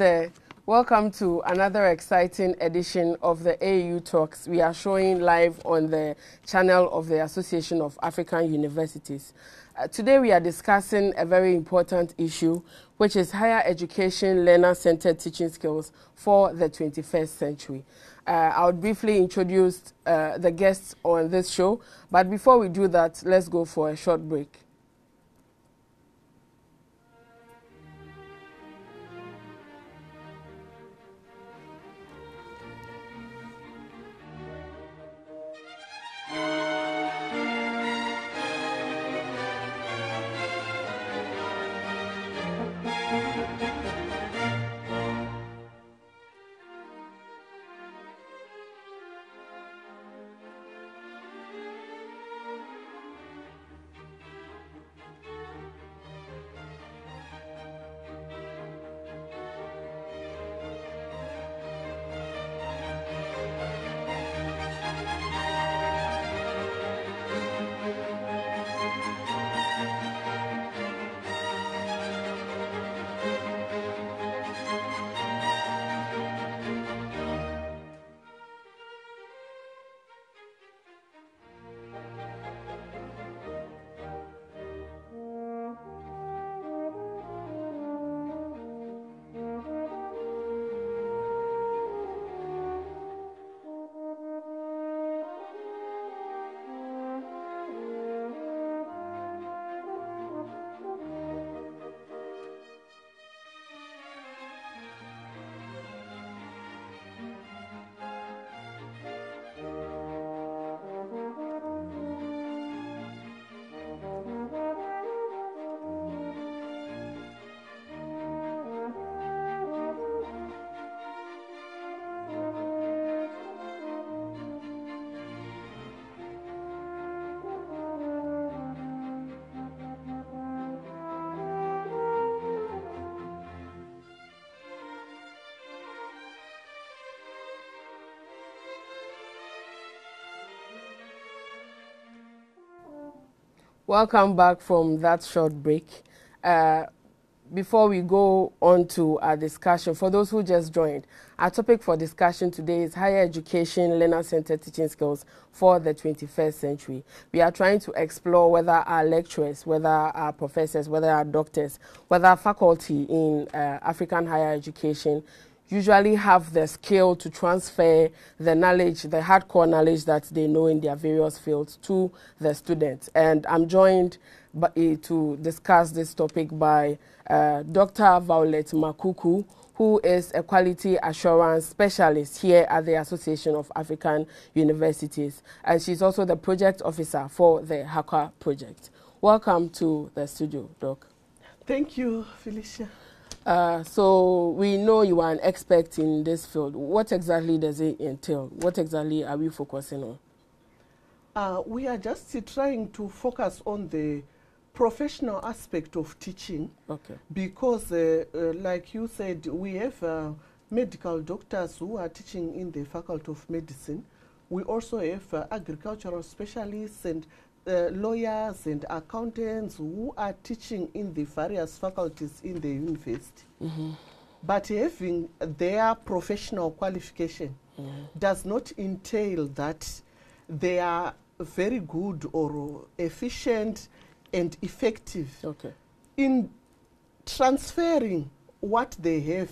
there. Welcome to another exciting edition of the AAU Talks. We are showing live on the channel of the Association of African Universities. Today we are discussing a very important issue, which is higher education learner-centered teaching skills for the 21st century. I'll briefly introduce the guests on this show, but before we do that, let's go for a short break. Welcome back from that short break. Before we go on to our discussion, for those who just joined, our topic for discussion today is higher education learner-centered teaching skills for the 21st century. We are trying to explore whether our lecturers, whether our professors, whether our doctors, whether our faculty in African higher education usually have the skill to transfer the knowledge, the hardcore knowledge that they know in their various fields to the students. And I'm joined to discuss this topic by Dr. Violet Makuku, who is a quality assurance specialist here at the Association of African Universities. And she's also the project officer for the HACA project. Welcome to the studio, Doc. Thank you, Felicia. So we know you are an expert in this field. What exactly does it entail? What exactly are we focusing on? We are just trying to focus on the professional aspect of teaching. Okay. Because, like you said, we have medical doctors who are teaching in the Faculty of Medicine. We also have agricultural specialists and lawyers and accountants who are teaching in the various faculties in the university. Mm-hmm. But having their professional qualification does not entail that they are very good or efficient and effective in transferring what they have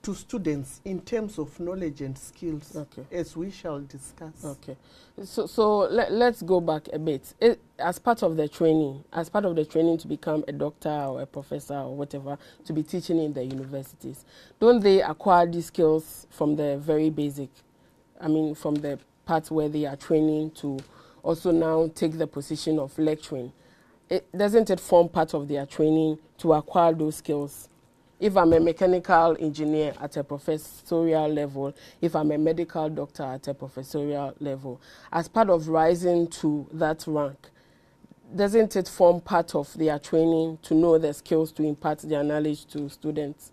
to students in terms of knowledge and skills, as we shall discuss. Okay. So let's go back a bit. As part of the training to become a doctor or a professor or whatever, to be teaching in the universities, don't they acquire these skills from the very basic? I mean, from the part where they are training to also now take the position of lecturing. Doesn't it form part of their training to acquire those skills? If I'm a mechanical engineer at a professorial level, if I'm a medical doctor at a professorial level, as part of rising to that rank, doesn't it form part of their training to know the skills to impart their knowledge to students?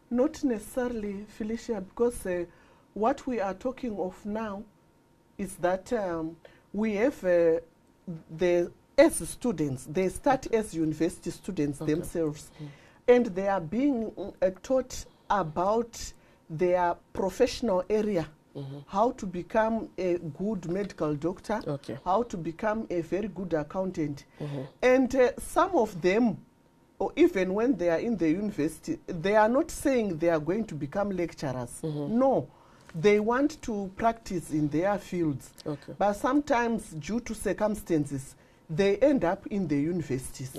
Not necessarily, Felicia, because what we are talking of now is that we have as students, they start as university students themselves. And they are being taught about their professional area, how to become a good medical doctor, how to become a very good accountant. And some of them, or even when they are in the university, they are not saying they are going to become lecturers. No, they want to practice in their fields. But sometimes, due to circumstances, they end up in the universities.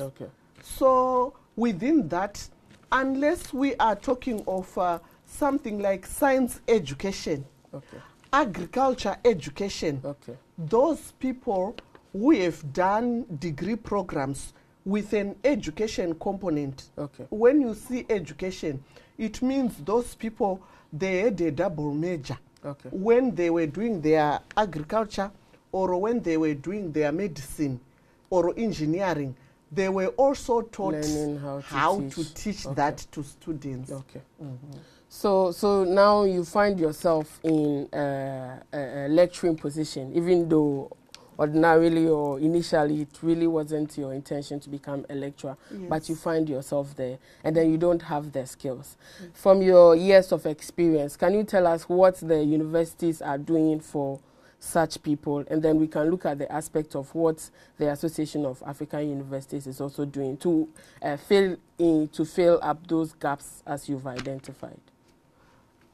So within that, unless we are talking of something like science education, agriculture education, those people who have done degree programs with an education component, when you see education, it means those people, they had a double major. When they were doing their agriculture or when they were doing their medicine or engineering, they were also taught how to teach that to students. So now you find yourself in a lecturing position, even though ordinarily or initially it really wasn't your intention to become a lecturer, but you find yourself there, and then you don't have the skills. From your years of experience, can you tell us what the universities are doing for such people, and then we can look at the aspect of what the Association of African Universities is also doing to fill up those gaps as you've identified?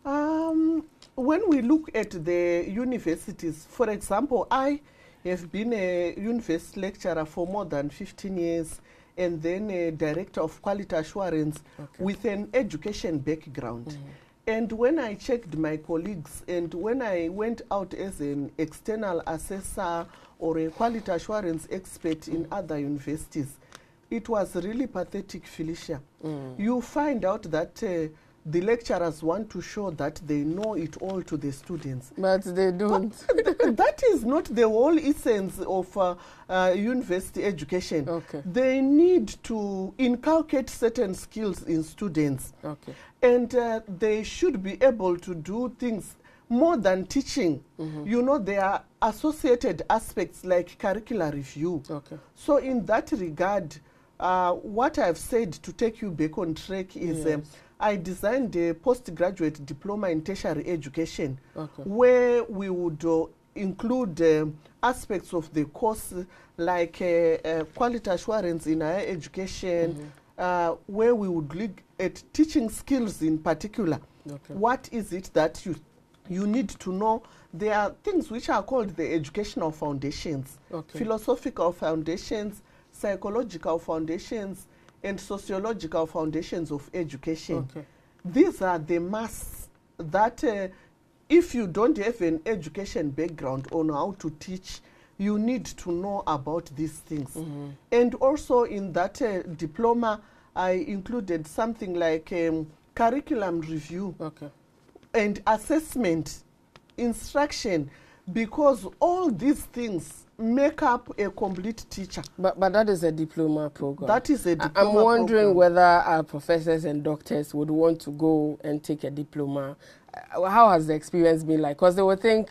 When we look at the universities, for example, I have been a university lecturer for more than 15 years, and then a director of quality assurance with an education background. And when I checked my colleagues, and when I went out as an external assessor or a quality assurance expert in other universities, it was really pathetic, Felicia. You find out that the lecturers want to show that they know it all to the students. But they don't. That is not the whole essence of university education. They need to inculcate certain skills in students. And they should be able to do things more than teaching. You know, there are associated aspects like curricular review. So in that regard, what I've said to take you back on track is I designed a postgraduate diploma in tertiary education where we would include aspects of the course like quality assurance in higher education, where we would look at teaching skills in particular. What is it that you need to know? There are things which are called the educational foundations, philosophical foundations, psychological foundations, and sociological foundations of education. These are the masts that if you don't have an education background on how to teach, you need to know about these things. And also in that diploma, I included something like curriculum review and assessment, instruction, because all these things make up a complete teacher. But that is a diploma program. That is a diploma I'm wondering program. whether our professors and doctors would want to go and take a diploma. How has the experience been like? Because they would think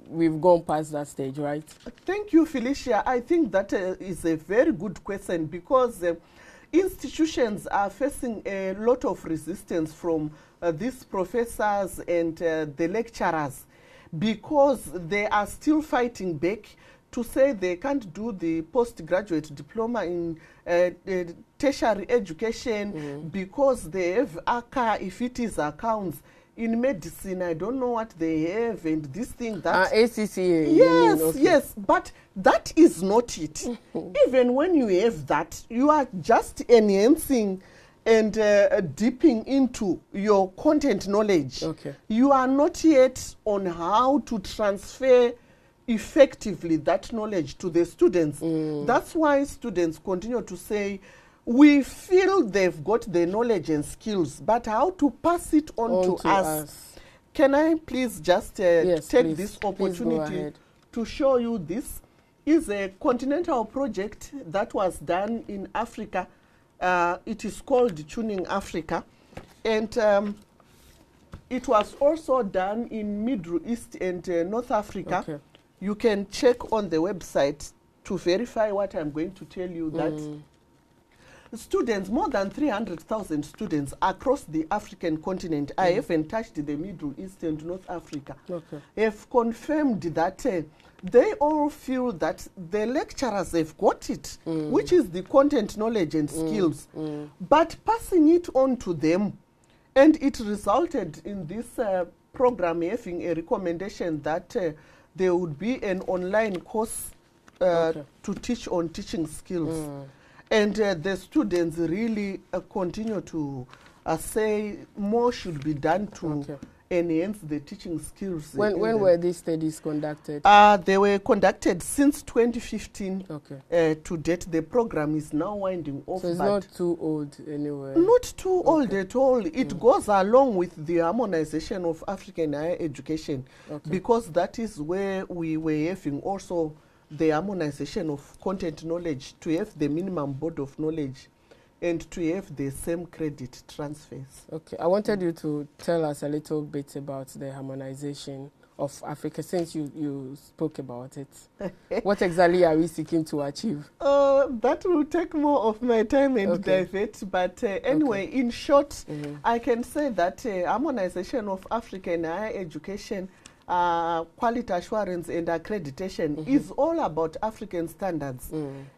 we've gone past that stage, right? Thank you, Felicia. I think that is a very good question, because institutions are facing a lot of resistance from these professors and the lecturers, because they are still fighting back to say they can't do the postgraduate diploma in tertiary education because they have ACA, if it is accounts. In medicine, I don't know what they have, and this thing that... ACCA. Yes, yes, but that is not it. Even when you have that, you are just enhancing and dipping into your content knowledge. You are not yet on how to transfer effectively that knowledge to the students. That's why students continue to say, we feel they've got the knowledge and skills, but how to pass it on to us. Can I please just take this opportunity to show you this? Is a continental project that was done in Africa. It is called Tuning Africa. And it was also done in Middle East and North Africa. You can check on the website to verify what I'm going to tell you, that students, more than 300,000 students across the African continent, I haven't touched the Middle East and North Africa, have confirmed that they all feel that the lecturers have got it, which is the content knowledge and skills, but passing it on to them. And it resulted in this program having a recommendation that there would be an online course to teach on teaching skills. And the students really continue to say more should be done to enhance the teaching skills. When were these studies conducted? They were conducted since 2015 to date. The program is now winding off. So it's not too old anyway? Not too old at all. It goes along with the harmonization of African higher education, because that is where we were having also the harmonization of content knowledge, to have the minimum board of knowledge and to have the same credit transfers. Okay, I wanted you to tell us a little bit about the harmonization of Africa, since you spoke about it. What exactly are we seeking to achieve? That will take more of my time and divert, but anyway, in short, I can say that harmonization of African higher education, quality assurance and accreditation is all about African standards.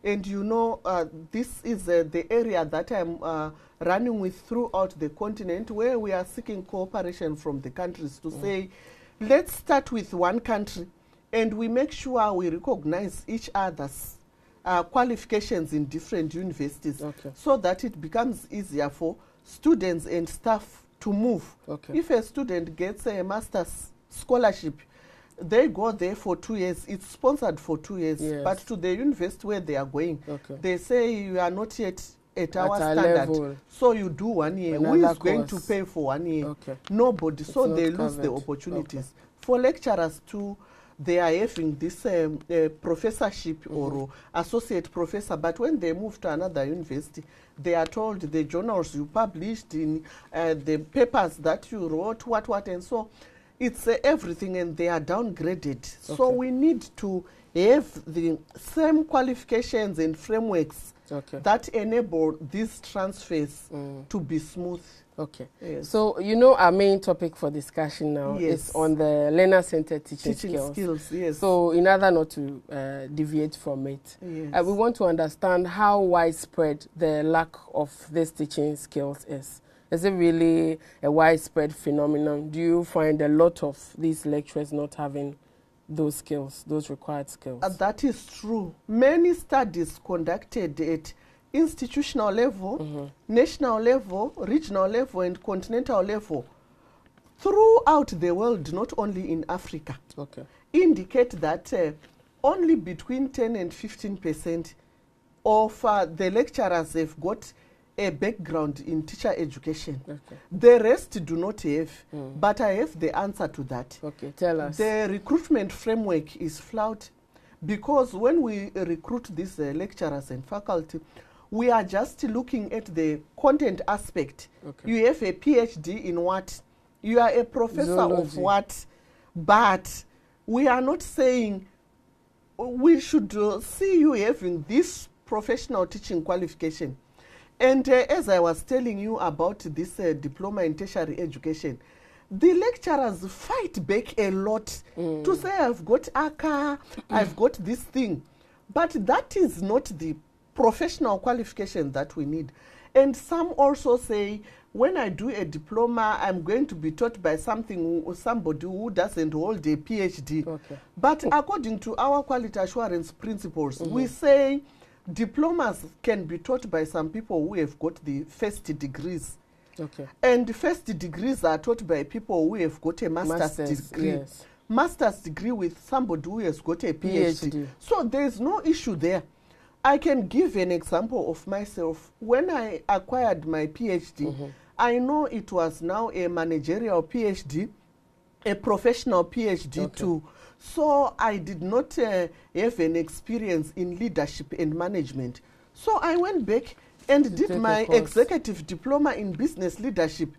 And you know, this is the area that I'm running with throughout the continent, where we are seeking cooperation from the countries to say, let's start with one country and we make sure we recognize each other's qualifications in different universities, so that it becomes easier for students and staff to move. If a student gets a master's scholarship, they go there for 2 years. It's sponsored for 2 years, but to the university where they are going, they say you are not yet at our standard level, so you do 1 year. Who is going to pay for 1 year? Nobody. It's so they lose the opportunities. For lecturers too, they are having this professorship or associate professor, but when they move to another university, they are told the journals you published, in the papers that you wrote, what, and so it's everything, and they are downgraded. So we need to have the same qualifications and frameworks that enable these transfers to be smooth. So, you know, our main topic for discussion now is on the learner-centered teaching skills. So, in order not to deviate from it, we want to understand how widespread the lack of these teaching skills is. Is it really a widespread phenomenon? Do you find a lot of these lecturers not having those skills, those required skills? That is true. Many studies conducted at institutional level, national level, regional level, and continental level throughout the world, not only in Africa, indicate that only between 10 and 15% of the lecturers have got a background in teacher education. The rest do not have, but I have the answer to that. Tell us. The recruitment framework is flawed, because when we recruit these lecturers and faculty, we are just looking at the content aspect. You have a PhD in what? You are a professor of what? But we are not saying we should see you having this professional teaching qualification. And as I was telling you about this diploma in tertiary education, the lecturers fight back a lot to say, I've got ACA, I've got this thing. But that is not the professional qualification that we need. And some also say, when I do a diploma, I'm going to be taught by somebody who doesn't hold a PhD. But according to our quality assurance principles, we say diplomas can be taught by some people who have got the first degrees. And the first degrees are taught by people who have got a master's degree. Master's degree with somebody who has got a PhD. So there's no issue there. I can give an example of myself. When I acquired my PhD, I know it was now a managerial PhD, a professional PhD too. So I did not have an experience in leadership and management. So I went back and did my executive diploma in business leadership.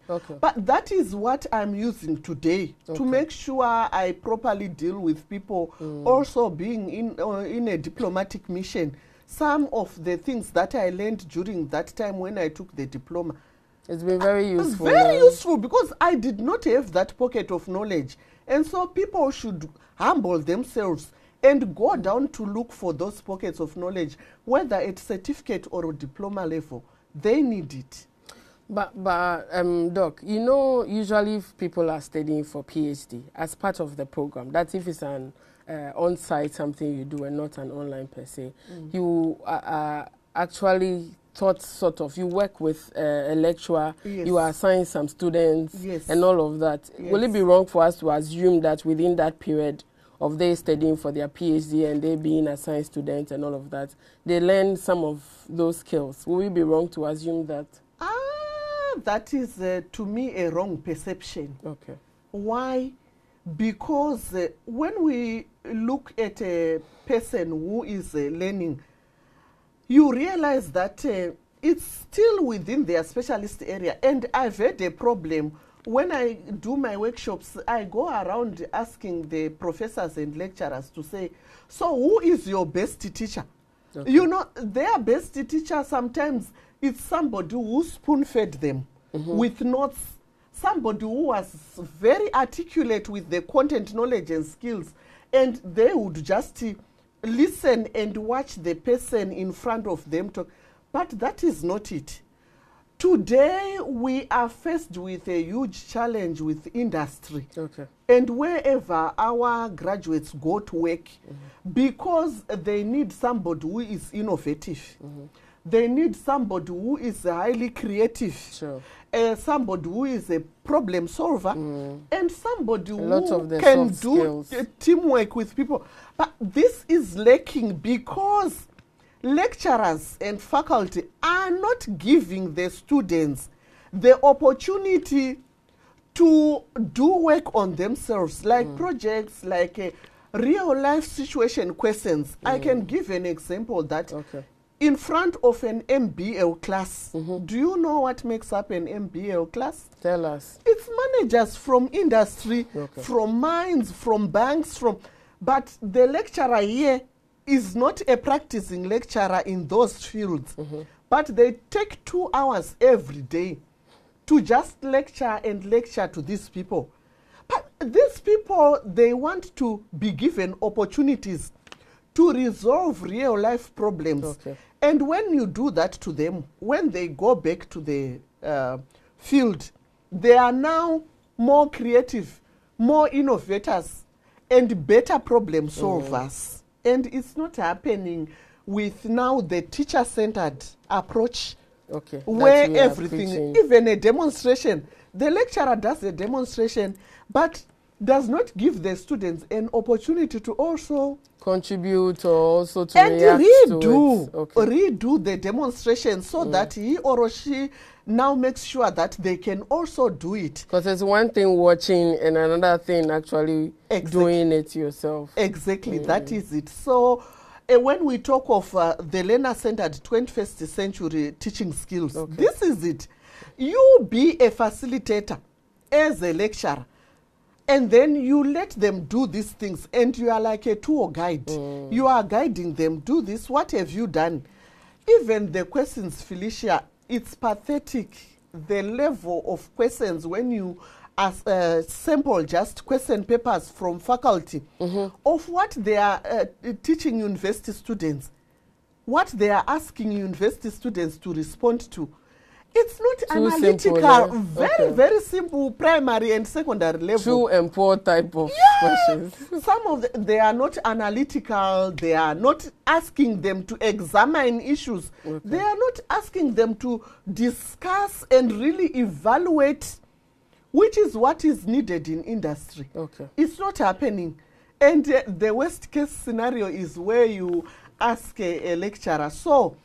But that is what I'm using today to make sure I properly deal with people, also being in a diplomatic mission. some of the things that I learned during that time when I took the diploma. It's been very useful. Very useful, because I did not have that pocket of knowledge. And so people should humble themselves and go down to look for those pockets of knowledge, whether at certificate or diploma level. They need it. But Doc, you know, usually if people are studying for PhD as part of the program, that's if it's an on-site something you do and not an online per se, you actually taught sort of, you work with a lecturer, Yes. you assign some students, Yes. and all of that. Yes. Will it be wrong for us to assume that within that period of they studying for their PhD and they being assigned students and all of that, they learn some of those skills? Will we be wrong to assume that? That is, to me, a wrong perception. Okay. Why? Because when we look at a person who is learning, you realize that it's still within their specialist area. And I've had a problem. When I do my workshops, I go around asking the professors and lecturers to say, so who is your best teacher? Okay. You know, their best teacher sometimes it's somebody who spoon-fed them with notes, somebody who was very articulate with the content, knowledge, and skills, and they would just listen and watch the person in front of them talk. But that is not it. Today, we are faced with a huge challenge with industry. Okay. And wherever our graduates go to work, because they need somebody who is innovative, they need somebody who is highly creative, Sure. Somebody who is a problem solver, and somebody who the can soft do skills. Teamwork with people. But this is lacking because lecturers and faculty are not giving the students the opportunity to do work on themselves, like projects, like real life situation questions. I can give an example that in front of an MBL class, do you know what makes up an MBL class? Tell us. It's managers from industry, from mines, from banks, but the lecturer here is not a practicing lecturer in those fields, but they take 2 hours every day to just lecture and lecture to these people. But these people, they want to be given opportunities to resolve real life problems. And when you do that to them, when they go back to the field, they are now more creative, more innovators, and better problem solvers. And it's not happening with now the teacher-centered approach, where everything, even a demonstration, the lecturer does a demonstration, but does not give the students an opportunity to also contribute or also to and react redo the demonstration so that he or she now makes sure that they can also do it. Because it's one thing watching and another thing actually doing it yourself. Exactly, that is it. So when we talk of the learner-centered 21st century teaching skills, this is it. You be a facilitator as a lecturer, and then you let them do these things, and you are like a tour guide. You are guiding them, do this, what have you done? Even the questions, Felicia, it's pathetic, the level of questions when you sample just question papers from faculty of what they are teaching university students, what they are asking university students to respond to. It's not analytical, very simple primary and secondary level. True and poor type of questions. Some of they are not analytical, they are not asking them to examine issues. They are not asking them to discuss and really evaluate, which is what is needed in industry. It's not happening. And the worst case scenario is where you ask a lecturer, so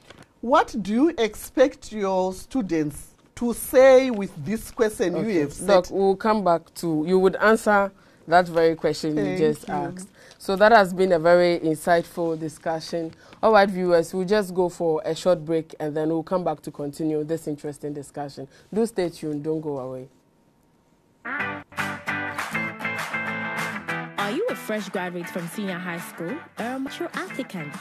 what do you expect your students to say with this question you have set? Doc, we'll come back to, you would answer that very question you just asked. So that has been a very insightful discussion. All right, viewers, we'll just go for a short break and then we'll come back to continue this interesting discussion. Do stay tuned, don't go away. Are you a fresh graduate from senior high school or a mature applicant?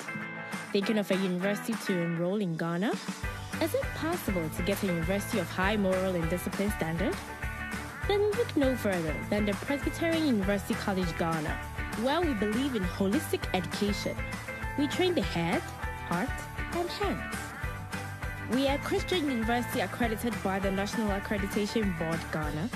Thinking of a university to enroll in Ghana? Is it possible to get a university of high moral and discipline standard? Then look no further than the Presbyterian University College Ghana, where we believe in holistic education. We train the head, heart, and hands. We are a Christian university accredited by the National Accreditation Board Ghana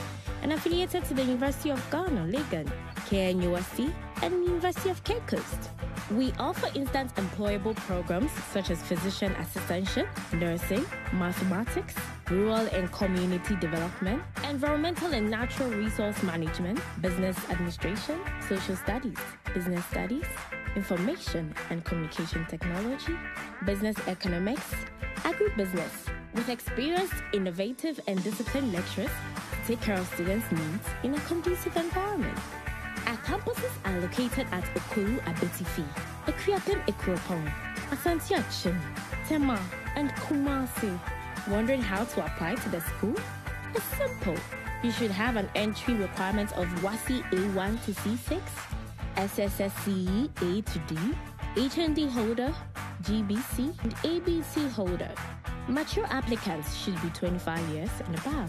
and affiliated to the University of Ghana, Legon, KNUST, and University of Cape Coast. We offer instant employable programs such as physician assistantship, nursing, mathematics, rural and community development, environmental and natural resource management, business administration, social studies, business studies, information and communication technology, business economics, agribusiness, with experienced, innovative, and disciplined lecturers to take care of students' needs in a conducive environment. Our campuses are located at Kuagbedzi, Akuapem Ekuropong, Asante Achim, Tema, and Kumasi. Wondering how to apply to the school? It's simple. You should have an entry requirement of WASI A1 to C6, SSSCE A to D, HND holder, GBC, and ABC holder. Mature applicants should be 25 years and above.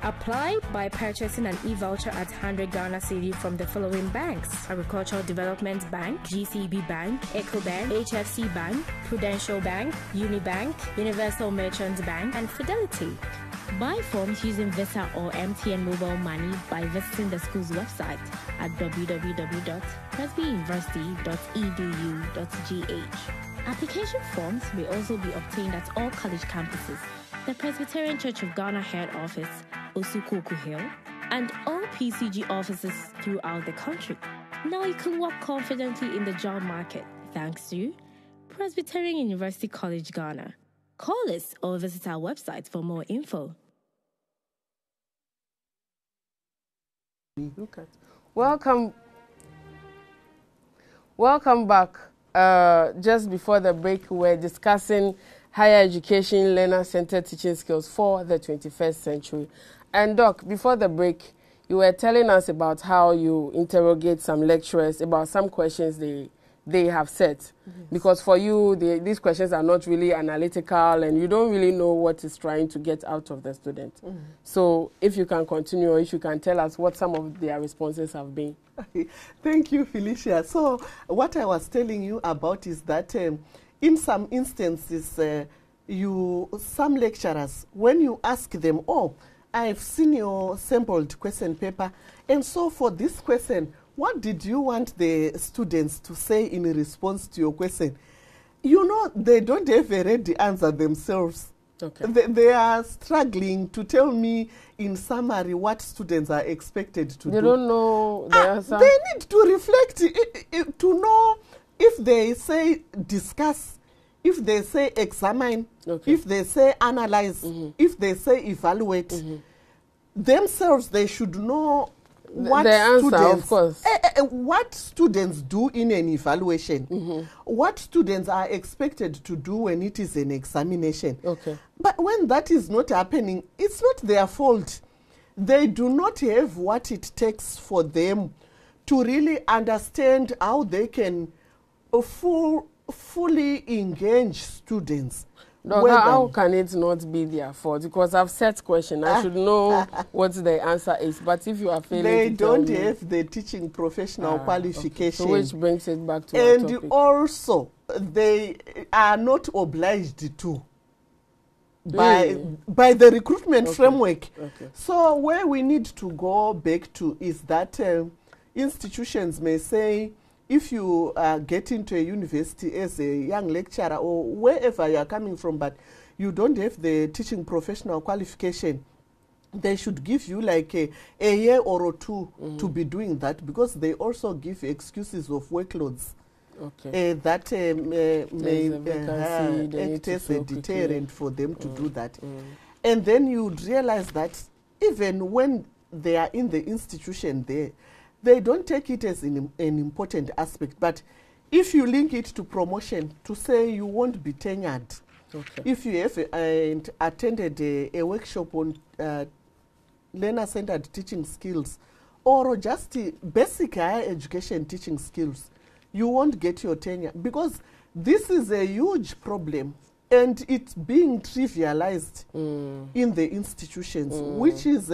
Apply by purchasing an e-voucher at 100 Ghana Cedi from the following banks: Agricultural Development Bank, GCB Bank, EcoBank, HFC Bank, Prudential Bank, Unibank, Universal Merchant Bank, and Fidelity. Buy forms using Visa or MTN mobile money by visiting the school's website at www.presbyuniversity.edu.gh. Application forms may also be obtained at all college campuses, the Presbyterian Church of Ghana Head Office, Osukoku Hill, and all PCG offices throughout the country. Now you can walk confidently in the job market thanks to Presbyterian University College Ghana. Call us or visit our website for more info. Welcome back. Just before the break, we were discussing higher education learner-centered teaching skills for the 21st century. And Doc, before the break, you were telling us about how you interrogate some lecturers about some questions they have set. Mm-hmm. Because for you, these questions are not really analytical and you don't really know what it's trying to get out of the student. Mm-hmm. So if you can continue, or if you can tell us what some of their responses have been. Thank you, Felicia. So what I was telling you about is that in some instances, some lecturers, when you ask them, oh, I've seen your sampled question paper, and so for this question, what did you want the students to say in response to your question? You know, they don't have a ready answer themselves. Okay. They are struggling to tell me in summary what students are expected to do. They don't know the answer. They need to reflect to know if they say discuss, if they say examine, okay, if they say analyze, mm-hmm, if they say evaluate. Mm-hmm. Themselves, they should know what the answer, of course. What students do in an evaluation, mm-hmm, what students are expected to do when it is an examination. Okay. But when that is not happening, it's not their fault. They do not have what it takes for them to really understand how they can fully engage students. No, how can it not be their fault? Because I've set question. I should know what the answer is. But if you are failing they don't have the teaching professional qualification. Okay. So which brings it back to our topic. And also, they are not obliged to by the recruitment framework. Okay. So where we need to go back to is that institutions may say, if you get into a university as a young lecturer or wherever you are coming from, but you don't have the teaching professional qualification, they should give you like a year or two, mm-hmm, to be doing that, because they also give excuses of workloads. Okay. That may act as a deterrent for them to do that. Mm. And then you'd realize that even when they are in the institution there, they don't take it as an important aspect. But if you link it to promotion, to say you won't be tenured, okay, if you have attended a workshop on learner-centered teaching skills, or just basic higher education teaching skills, you won't get your tenure, because This is a huge problem, and it's being trivialized in the institutions, which is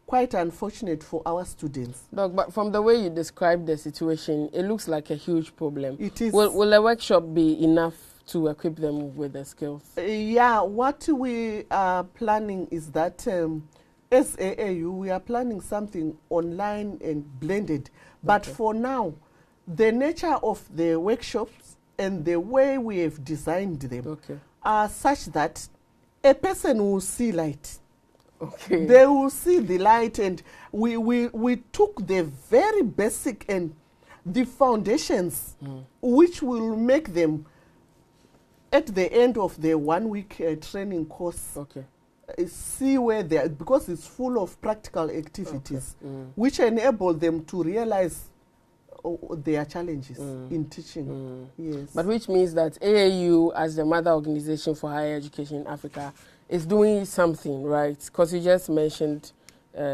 quite unfortunate for our students. Doc, but from the way you describe the situation, it looks like a huge problem. It is. Will a workshop be enough to equip them with the skills? Yeah, what we are planning is that as AAU, we are planning something online and blended. But for now, the nature of the workshops and the way we have designed them are such that a person will see light. Okay. They will see the light, and we took the very basic and the foundations which will make them at the end of the 1 week training course see where they are, because it's full of practical activities which enable them to realize their challenges in teaching. Yes. But which means that AAU, as the mother organization for higher education in Africa, is doing something, right? Because you just mentioned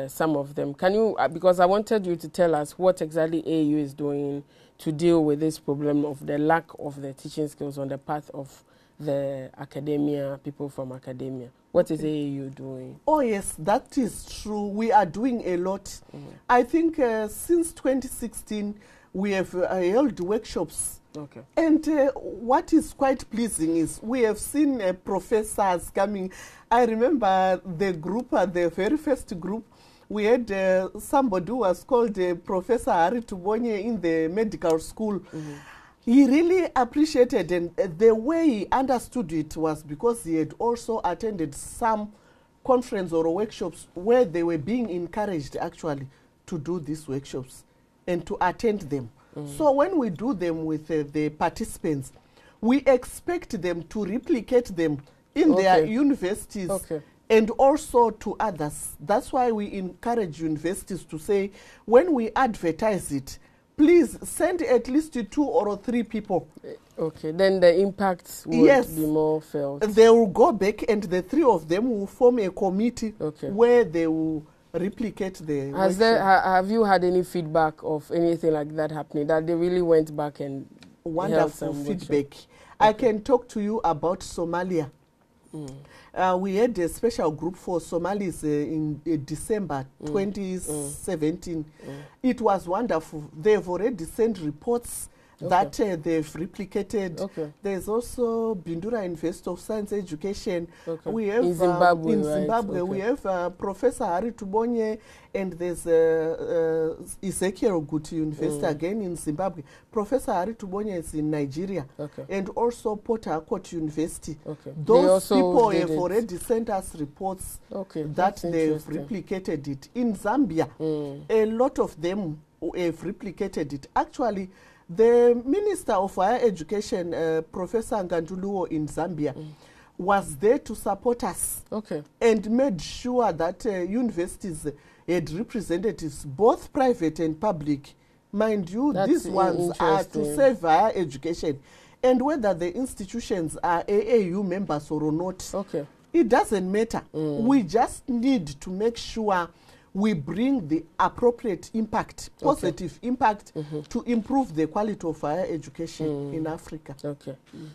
some of them. Can you, because I wanted you to tell us what exactly AAU is doing to deal with this problem of the lack of the teaching skills on the part of the academia, people from academia. What is AAU doing? Oh yes, that is true. We are doing a lot. I think since 2016, we have held workshops. And what is quite pleasing is we have seen professors coming. I remember the group, the very first group, we had somebody who was called Professor Hari Tubonye in the medical school. He really appreciated, and the way he understood it was because he had also attended some conference or workshops where they were being encouraged actually to do these workshops and to attend them. So when we do them with the participants, we expect them to replicate them in their universities and also to others. That's why we encourage universities to say, when we advertise it, please send at least 2 or 3 people. Then the impact will be more felt. They will go back, and the 3 of them will form a committee where they will replicate the have you had any feedback of anything like that happening, that they really went back and wonderful feedback? I can talk to you about Somalia. We had a special group for Somalis in December 2017. It was wonderful. They've already sent reports that they've replicated. There's also Bindura University of Science Education. We have in Zimbabwe, we have Professor Hari Tubonye, and there's Ezekiel Guti University again in Zimbabwe. Professor Hari Tubonye is in Nigeria, and also Port Harcourt University. Those people have already sent us reports that they've replicated it. In Zambia, a lot of them have replicated it. Actually, the Minister of Higher Education, Professor Nganduluo in Zambia, was there to support us and made sure that universities had representatives, both private and public. Mind you, these ones are to save higher education. And whether the institutions are AAU members or not, it doesn't matter. We just need to make sure we bring the appropriate impact, positive impact, to improve the quality of higher education in Africa.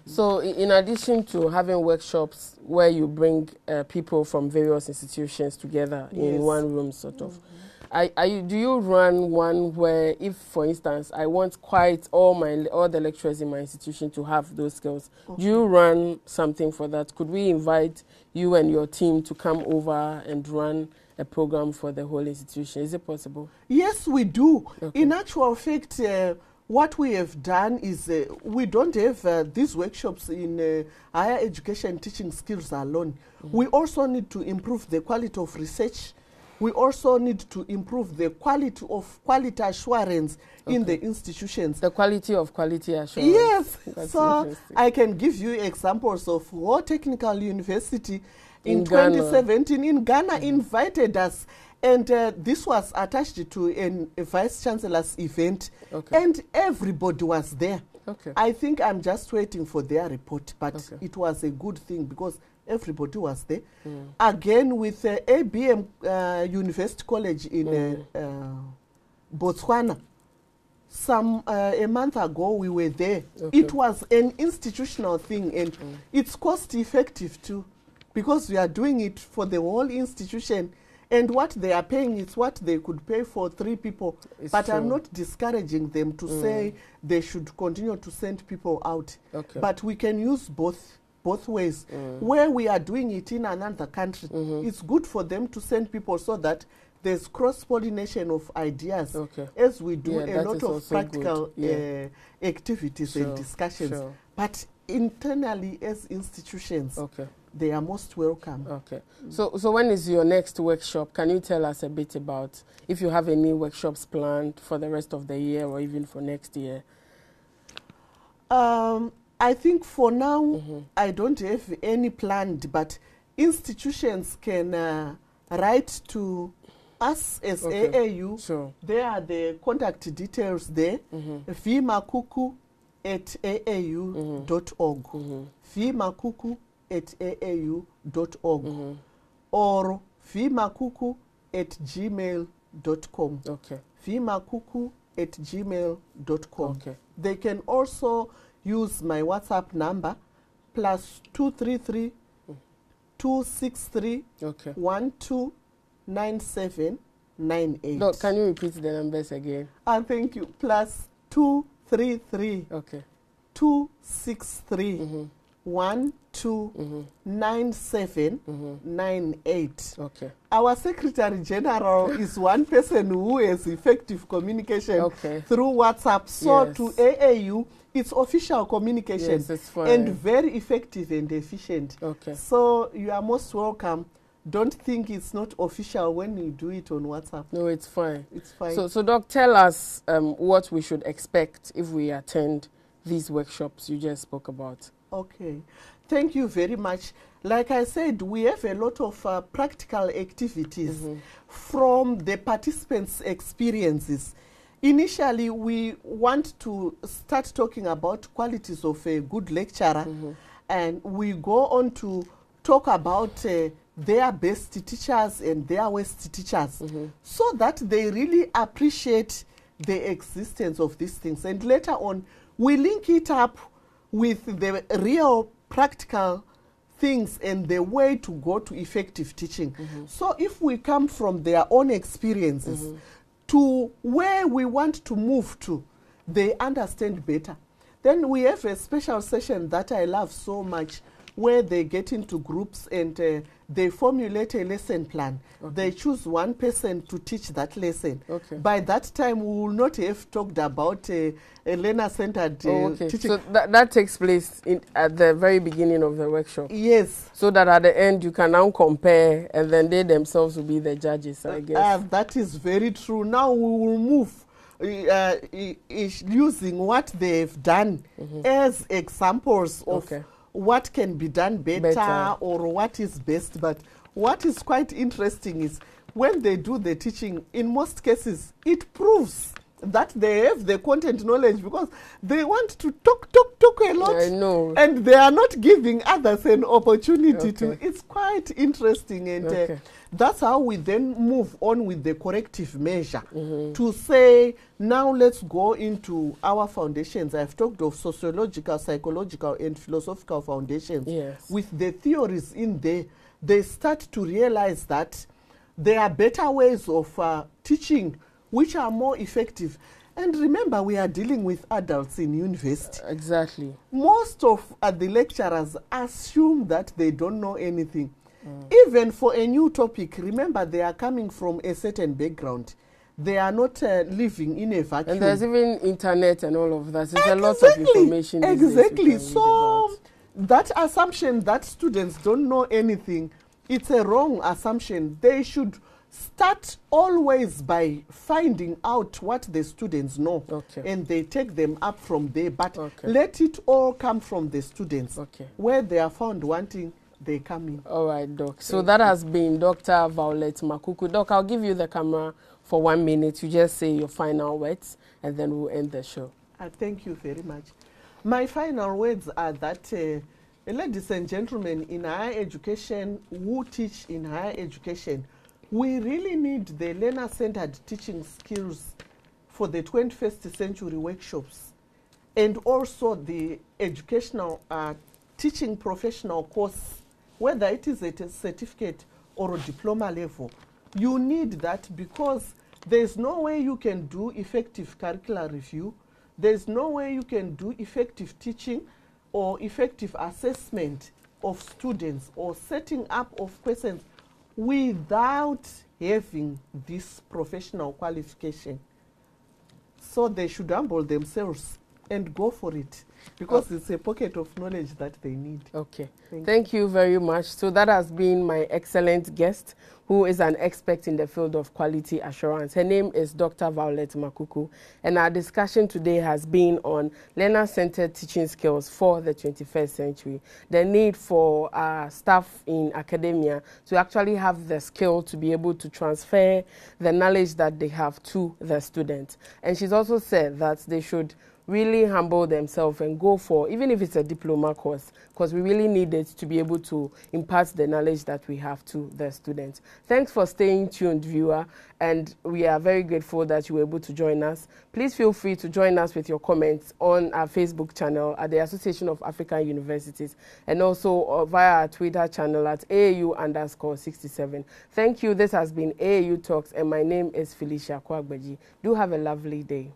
So in addition to having workshops where you bring people from various institutions together in one room, sort of, do you run one where, if, for instance, I want quite all the lecturers in my institution to have those skills, do you run something for that? Could we invite you and your team to come over and run a program for the whole institution? Is it possible? Yes, we do. In actual fact, what we have done is we don't have these workshops in higher education teaching skills alone. We also need to improve the quality of research. We also need to improve the quality of quality assurance in the institutions. The quality of quality assurance. Yes. So I can give you examples of War Technical University in 2017 in Ghana invited us, and this was attached to a Vice Chancellor's event, and everybody was there. I think I'm just waiting for their report, but it was a good thing because everybody was there. Again, with ABM University College in Botswana, a month ago we were there. It was an institutional thing, and it's cost effective too, because we are doing it for the whole institution, and what they are paying is what they could pay for 3 people. But true. I'm not discouraging them to say they should continue to send people out. But we can use both ways. Where we are doing it in another country, it's good for them to send people so that there's cross-pollination of ideas as we do a lot of practical activities and discussions. But internally as institutions, they are most welcome. So when is your next workshop? Can you tell us a bit about if you have any workshops planned for the rest of the year or even for next year? I think for now, I don't have any planned, but institutions can write to us as AAU. There are the contact details there. Makuku@aau.org. Makuku@aau.org. Or makuku@gmail.com. makuku@gmail.com. They can also use my WhatsApp number +233 263 129798. No, can you repeat the numbers again? Thank you. +233 263 129798. Our Secretary General is one person who has effective communication through WhatsApp. So to AAU, it's official communication and very effective and efficient. So you are most welcome. Don't think it's not official when you do it on WhatsApp. No, it's fine. It's fine. So Doc, tell us what we should expect if we attend these workshops you just spoke about. Thank you very much. Like I said, we have a lot of practical activities from the participants' experiences. Initially, we want to start talking about qualities of a good lecturer, and we go on to talk about their best teachers and their worst teachers, so that they really appreciate the existence of these things. And later on, we link it up with the real practical things and the way to go to effective teaching. So if we come from their own experiences to where we want to move to, they understand better. Then we have a special session that I love so much, where they get into groups and they formulate a lesson plan. They choose one person to teach that lesson. By that time, we will not have talked about a learner-centered teaching. So that takes place at the very beginning of the workshop? Yes. So that at the end, you can now compare, and then they themselves will be the judges, I guess. That is very true. Now we will move using what they've done as examples of what can be done better or what is best. But what is quite interesting is when they do the teaching, in most cases, it proves that they have the content knowledge, because they want to talk a lot. I know. And they are not giving others an opportunity to. It's quite interesting. And that's how we then move on with the corrective measure to say, now let's go into our foundations. I've talked of sociological, psychological, and philosophical foundations. With the theories in there, they start to realize that there are better ways of teaching which are more effective. And remember, we are dealing with adults in university. Exactly. Most of the lecturers assume that they don't know anything. Even for a new topic, remember, they are coming from a certain background. They are not living in a vacuum. And there's even internet and all of that. There's a lot of information. So that assumption that students don't know anything, it's a wrong assumption. They should start always by finding out what the students know, and they take them up from there. But let it all come from the students. Where they are found wanting, they come in. All right, Doc. So that has been Dr. Violet Makuku. Doc, I'll give you the camera for 1 minute. You just say your final words, and then we'll end the show. Thank you very much. My final words are that, ladies and gentlemen, in higher education, who teach in higher education, we really need the learner-centered teaching skills for the 21st century workshops, and also the educational teaching professional course, whether it is at a certificate or a diploma level. You need that because there's no way you can do effective curricular review. There's no way you can do effective teaching or effective assessment of students or setting up of questions without having this professional qualification. So they should humble themselves and go for it, because it's a pocket of knowledge that they need. Okay. Thank you very much. So that has been my excellent guest, who is an expert in the field of quality assurance. Her name is Dr. Violet Makuku, and our discussion today has been on learner-centered teaching skills for the 21st century, the need for staff in academia to actually have the skill to be able to transfer the knowledge that they have to the students. And she's also said that they should really humble themselves and go for, even if it's a diploma course, because we really need it to be able to impart the knowledge that we have to the students. Thanks for staying tuned, viewer, and we are very grateful that you were able to join us. Please feel free to join us with your comments on our Facebook channel at the Association of African Universities, and also via our Twitter channel at AAU_67. Thank you. This has been AAU Talks, and my name is Felicia Kuagbedzi. Do have a lovely day.